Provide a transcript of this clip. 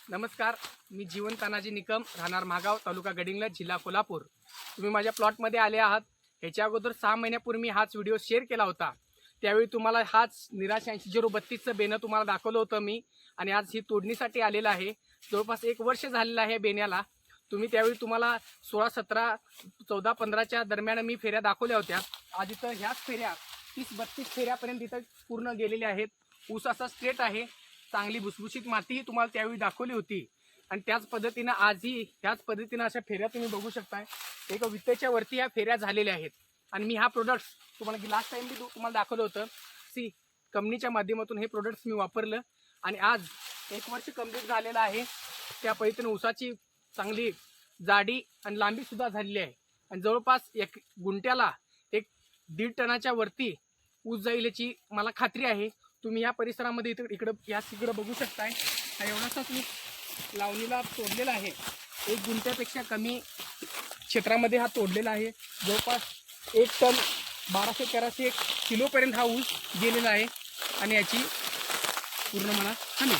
नमस्कार, मी जीवन तानाजी निकम, राहणार महागाव, तालुका गडिंग्लज, जिल्हा कोल्हापूर। तुम्ही माझ्या प्लॉटमध्ये आले आहात। ह्याच्या अगोदर 6 महिन्यापूर्वी मी हाच व्हिडिओ शेअर केला होता। त्यावेळी तुम्हाला हाच 838032चं बेणं तुम्हाला दाखवलं होतं मी, आणि आज ही तोडणीसाठी आलेलं आहे। जवळपास 1 वर्ष झालेलं आहे बेण्याला। तुम्ही त्यावेळी तुम्हाला 16, 17, 14, 15च्या दरम्यान मी फेऱ्या दाखवल्या होत्या। आज इथं ह्याच फेऱ्या 30-32 फेऱ्यापर्यंत इथं पूर्ण गेलेल्या आहेत। ऊस असा स्ट्रेट आहे, चांगली भुसभुशीत माती तुम्हाला त्यावेळी दाखवली होती। आणि त्याच पद्धतीनं आजही ह्याच पद्धतीनं अशा फेऱ्या तुम्ही बघू शकताय। एक वित्तेच्या वरती ह्या फेऱ्या झालेल्या आहेत। आणि मी हा प्रोडक्ट्स तुम्हाला लास्ट टाइम मी तुम्हाला दाखवलं होतं, कंपनीच्या माध्यमातून हे प्रोडक्ट्स मी वापरलं आणि आज 1 वर्ष कंप्लीट झालेलं आहे। त्या पद्धतीने ऊसाची चांगली जाडी आणि लांबी सुद्धा झालेली आहे आणि जवळपास 1 गुंठ्याला 1.5 टनाच्या वरती ऊस जाईल याची मला खात्री आहे। तुम्ही या परिसरामध्ये इकडं बघू शकताय। हा एवढासाच ऊस लावणीला तोडलेला आहे। 1 गुंठ्यापेक्षा कमी क्षेत्रामध्ये हा तोडलेला आहे। जवळपास 1 टन 1200-1300 किलोपर्यंत हा ऊस गेलेला आहे आणि याची पूर्ण मला हमी